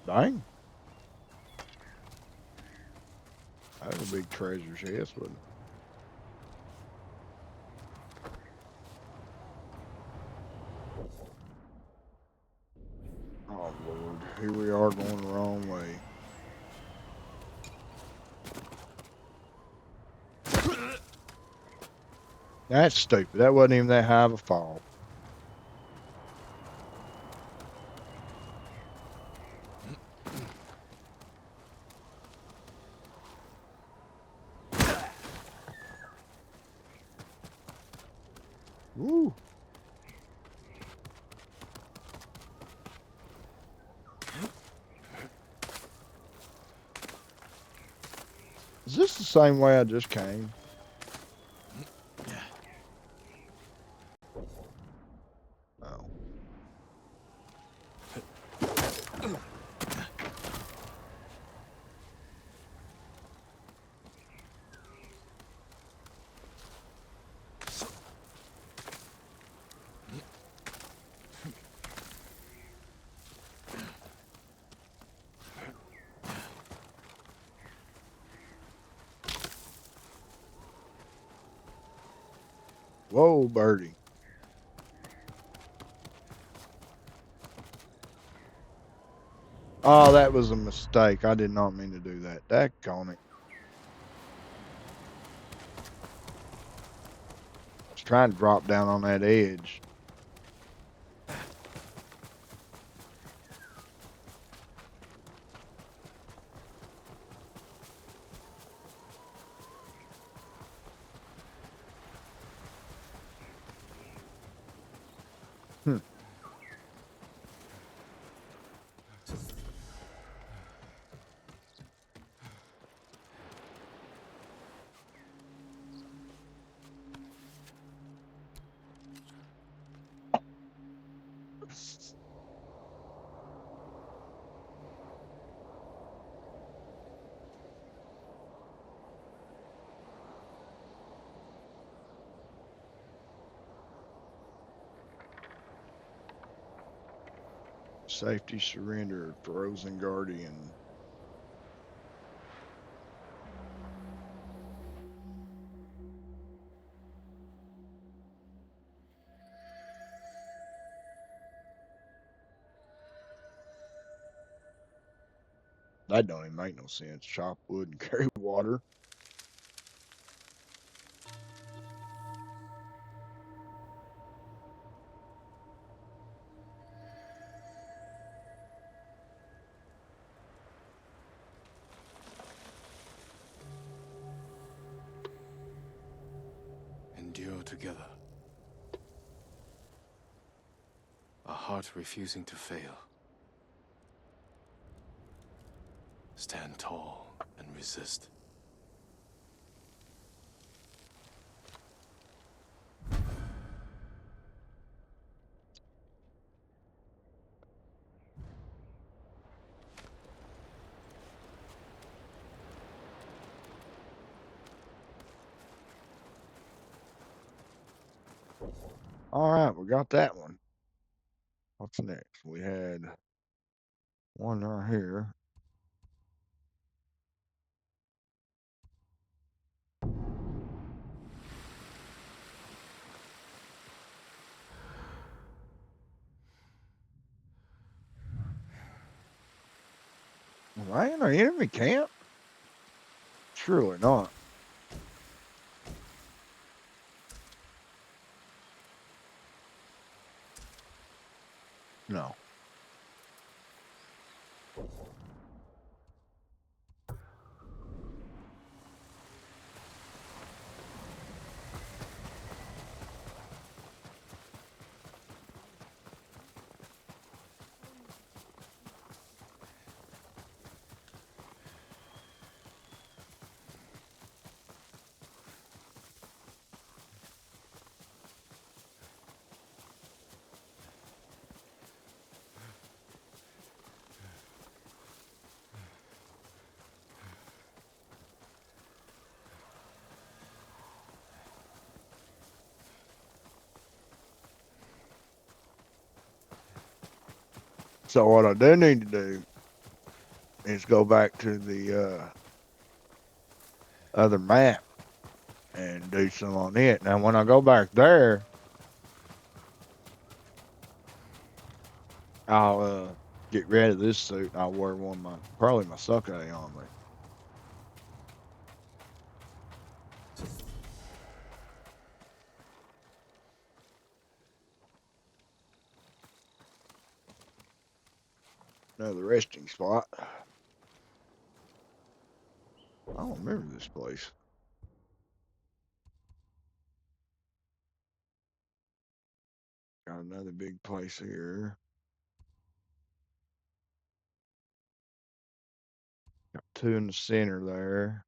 Dang. That was a big treasure chest, wasn't it? Oh, Lord. Here we are going the wrong way. That's stupid. That wasn't even that high of a fall. Woo. Is this the same way I just came? Oh. Whoa, birdie. Oh, that was a mistake. I did not mean to do that. Daggone it. I was trying to drop down on that edge. Hmm. Safety surrendered. Frozen Guardian. That don't even make no sense. Chop wood and carry water. Endure together. A heart refusing to fail. Stand tall and resist. All right, we got that one. What's next? We had one right here. Am I in an enemy camp? Surely not. No. So what I do need to do is go back to the other map and do some on it. Now, when I go back there, I'll get rid of this suit. And I'll wear one of my probably my Suck on me. Another resting spot. I don't remember this place. Got another big place here. Got two in the center there.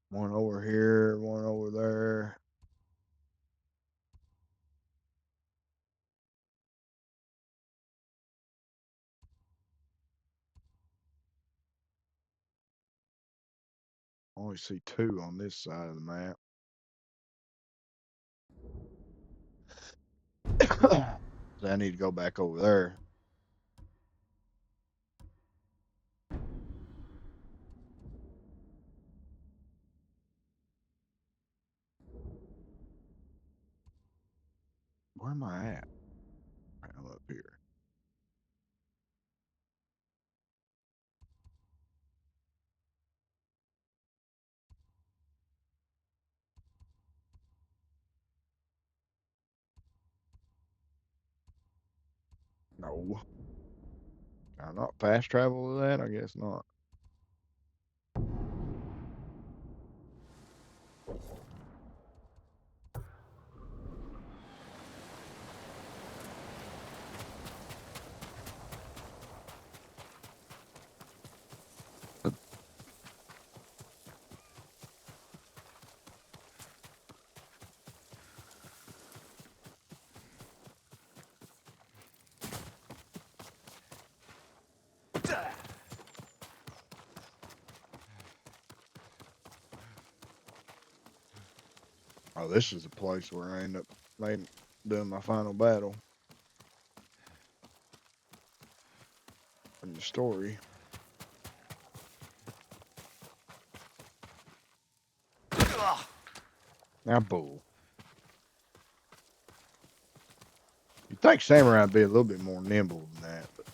One over here, one over there. I only see two on this side of the map. So I need to go back over there. Where am I at? I'm up here. No. Can I not fast travel to that? I guess not. Oh, this is the place where I end up doing my final battle in the story. Now, bull. You'd think samurai would be a little bit more nimble than that, but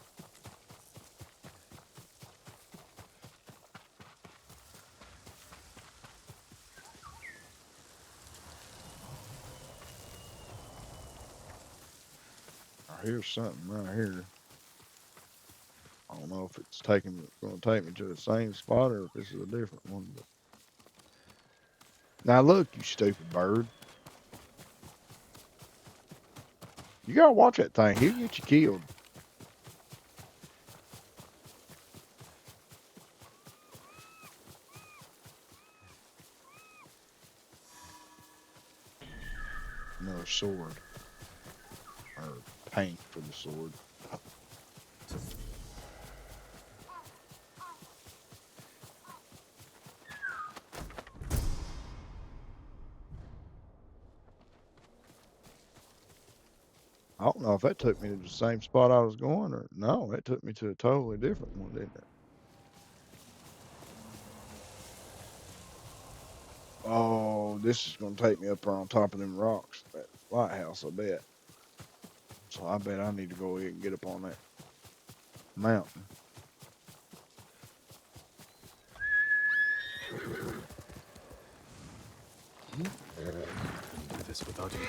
I hear something right here. I don't know if it's going to take me to the same spot or if this is a different one. But now look, you stupid bird. You gotta watch that thing. He'll get you killed. Another sword. Or paint for the sword. I don't know if that took me to the same spot I was going or no, that took me to a totally different one, didn't it? Oh, this is gonna take me up on top of them rocks. That lighthouse, I bet. So I bet I need to go ahead and get up on that mountain. Do this without evil.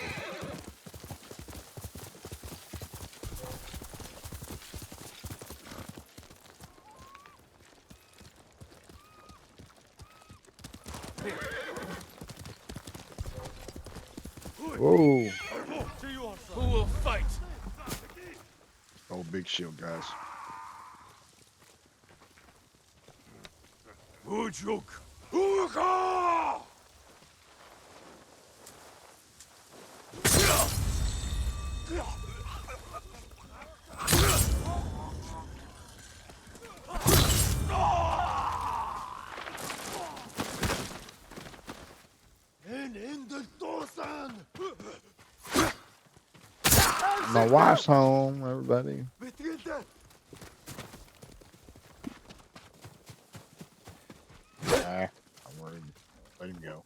Whoa. Who will fight? Oh, big shield, guys. Ujuk! Uga! En ender dosan! My wife's home, everybody. Bitirdi! Nah, I'm worried. Let him go.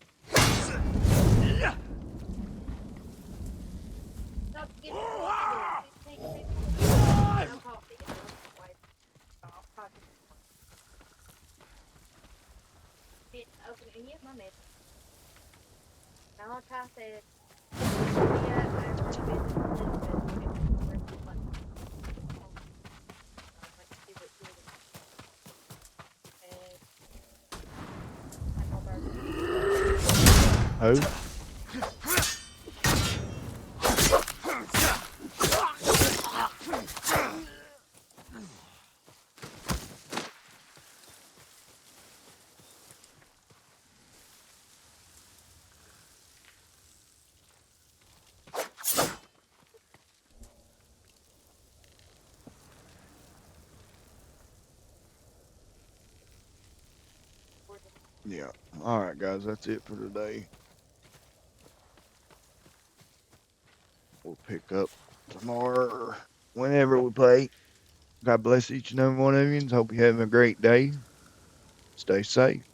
Who? Yeah. All right, guys, that's it for today. We'll pick up tomorrow or whenever we play. God bless each and every one of you, and hope you're having a great day. Stay safe.